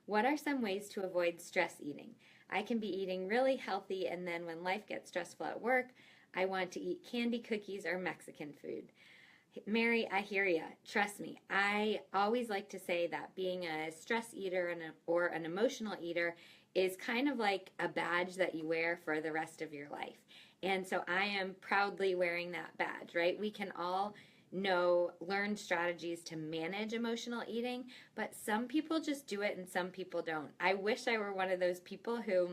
What are some ways to avoid stress eating? I can be eating really healthy, and then when life gets stressful at work, I want to eat candy, cookies, or Mexican food. Mary, I hear ya. Trust me. I always like to say that being a stress eater or an emotional eater is kind of like a badge that you wear for the rest of your life. And so I am proudly wearing that badge, right? We can all learn strategies to manage emotional eating, but some people just do it and some people don't. I wish I were one of those people who,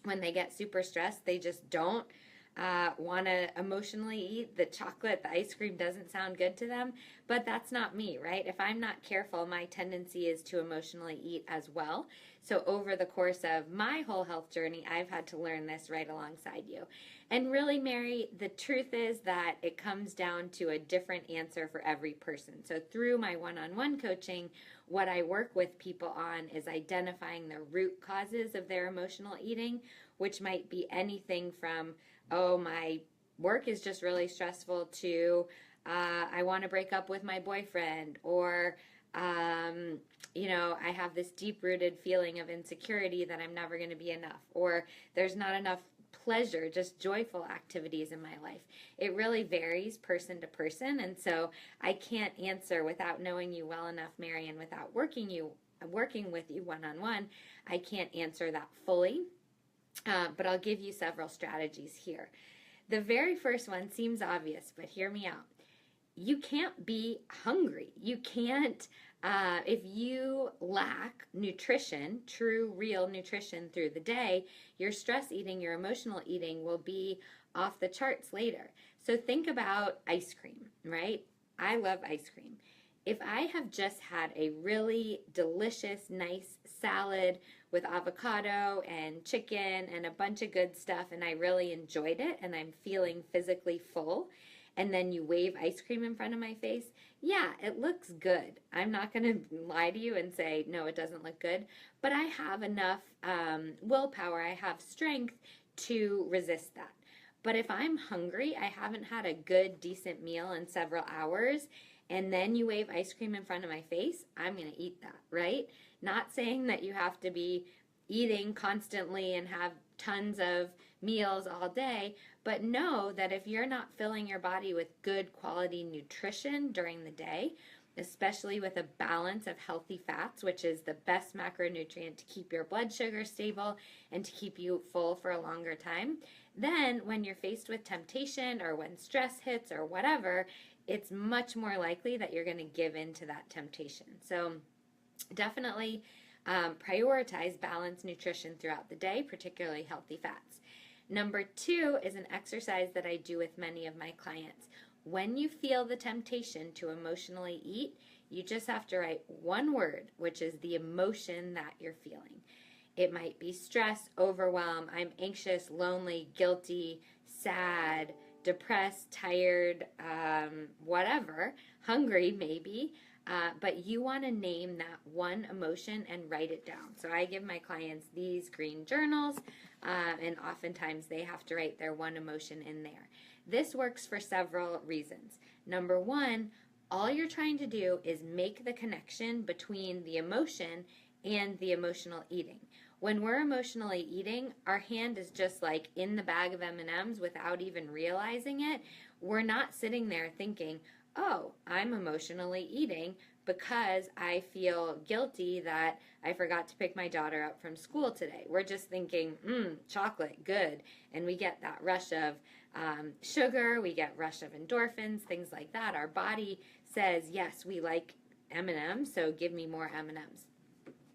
when they get super stressed, they just don't want to emotionally eat. The chocolate, the ice cream doesn't sound good to them, but that's not me, right? If I'm not careful, my tendency is to emotionally eat as well. So over the course of my whole health journey, I've had to learn this right alongside you. And really, Mary, the truth is that it comes down to a different answer for every person. So through my one-on-one coaching, what I work with people on is identifying the root causes of their emotional eating, which might be anything from, oh, my work is just really stressful, to I want to break up with my boyfriend, or I have this deep-rooted feeling of insecurity that I'm never going to be enough, or there's not enough pleasure, just joyful activities in my life. It really varies person to person, and so I can't answer without knowing you well enough, Mary, and without working with you one-on-one. I can't answer that fully, but I'll give you several strategies here. The very first one seems obvious, but hear me out. You can't be hungry. You can't, if you lack nutrition, true, real nutrition through the day, your stress eating, your emotional eating will be off the charts later. So think about ice cream, right? I love ice cream. If I have just had a really delicious, nice salad with avocado and chicken and a bunch of good stuff, and I really enjoyed it, and I'm feeling physically full, and then you wave ice cream in front of my face, yeah, it looks good. I'm not going to lie to you and say, no, it doesn't look good, but I have enough willpower, I have strength to resist that. But if I'm hungry, I haven't had a good, decent meal in several hours, and then you wave ice cream in front of my face, I'm going to eat that, right? Not saying that you have to be eating constantly and have tons of meals all day, but know that if you're not filling your body with good quality nutrition during the day, especially with a balance of healthy fats, which is the best macronutrient to keep your blood sugar stable and to keep you full for a longer time, then when you're faced with temptation or when stress hits or whatever, it's much more likely that you're going to give in to that temptation. So definitely prioritize balanced nutrition throughout the day, particularly healthy fats. Number 2 is an exercise that I do with many of my clients. When you feel the temptation to emotionally eat, you just have to write one word, which is the emotion that you're feeling. It might be stress, overwhelm, I'm anxious, lonely, guilty, sad, depressed, tired, whatever, hungry maybe, but you want to name that one emotion and write it down. So I give my clients these green journals, and oftentimes they have to write their one emotion in there. This works for several reasons. Number 1, all you're trying to do is make the connection between the emotion and the emotional eating. When we're emotionally eating, our hand is just like in the bag of M&Ms without even realizing it. We're not sitting there thinking, oh, I'm emotionally eating because I feel guilty that I forgot to pick my daughter up from school today. We're just thinking, chocolate, good. And we get that rush of sugar, we get rush of endorphins, things like that. Our body says, yes, we like M&Ms, so give me more M&Ms.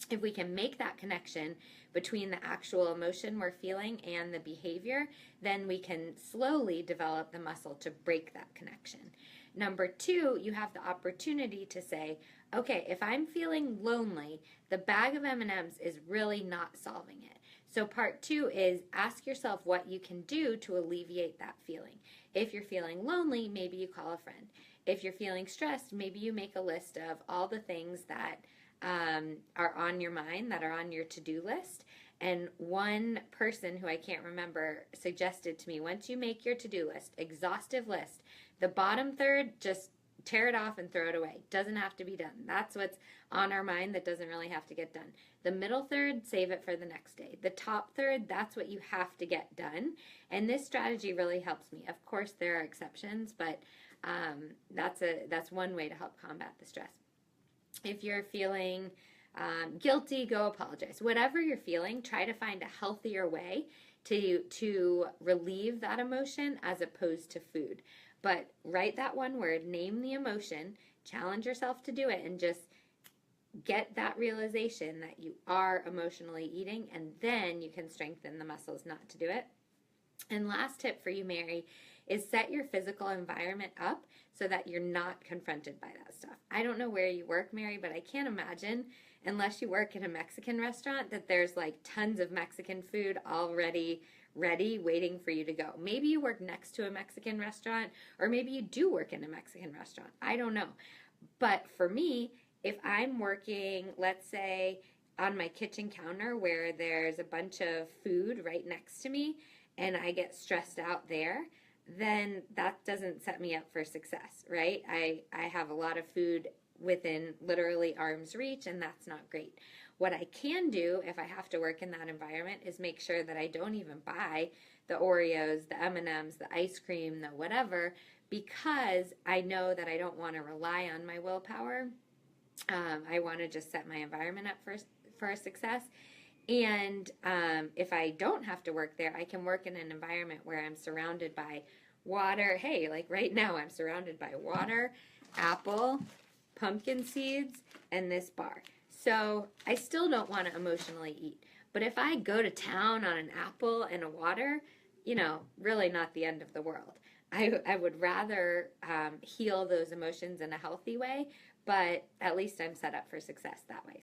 If we can make that connection between the actual emotion we're feeling and the behavior, then we can slowly develop the muscle to break that connection. Number 2, you have the opportunity to say, okay, if I'm feeling lonely, the bag of M&Ms is really not solving it. So part 2 is ask yourself what you can do to alleviate that feeling. If you're feeling lonely, maybe you call a friend. If you're feeling stressed, maybe you make a list of all the things that are on your mind, that are on your to-do list. And one person who I can't remember suggested to me, once you make your to-do list, exhaustive list, the bottom third, just tear it off and throw it away. Doesn't have to be done. That's what's on our mind that doesn't really have to get done. The middle third, save it for the next day. The top third, that's what you have to get done. And this strategy really helps me. Of course, there are exceptions, but that's one way to help combat the stress. If you're feeling guilty, go apologize. Whatever you're feeling, try to find a healthier way to relieve that emotion as opposed to food. But write that one word, name the emotion, challenge yourself to do it, and just get that realization that you are emotionally eating, and then you can strengthen the muscles not to do it. And last tip for you, Mary, is set your physical environment up so that you're not confronted by that stuff. I don't know where you work, Mary, but I can't imagine, unless you work in a Mexican restaurant, that there's like tons of Mexican food already ready waiting for you to go. Maybe you work next to a Mexican restaurant, or maybe you do work in a Mexican restaurant. I don't know. But for me, if I'm working, let's say, on my kitchen counter where there's a bunch of food right next to me and I get stressed out there, then that doesn't set me up for success, right? I have a lot of food within literally arm's reach, and that's not great. What I can do if I have to work in that environment is make sure that I don't even buy the Oreos, the M&Ms, the ice cream, the whatever, because I know that I don't want to rely on my willpower. I want to just set my environment up for success. And if I don't have to work there, I can work in an environment where I'm surrounded by water. Hey, like right now, I'm surrounded by water, apple, pumpkin seeds, and this bar. So I still don't want to emotionally eat. But if I go to town on an apple and a water, really not the end of the world. I would rather heal those emotions in a healthy way, but at least I'm set up for success that way.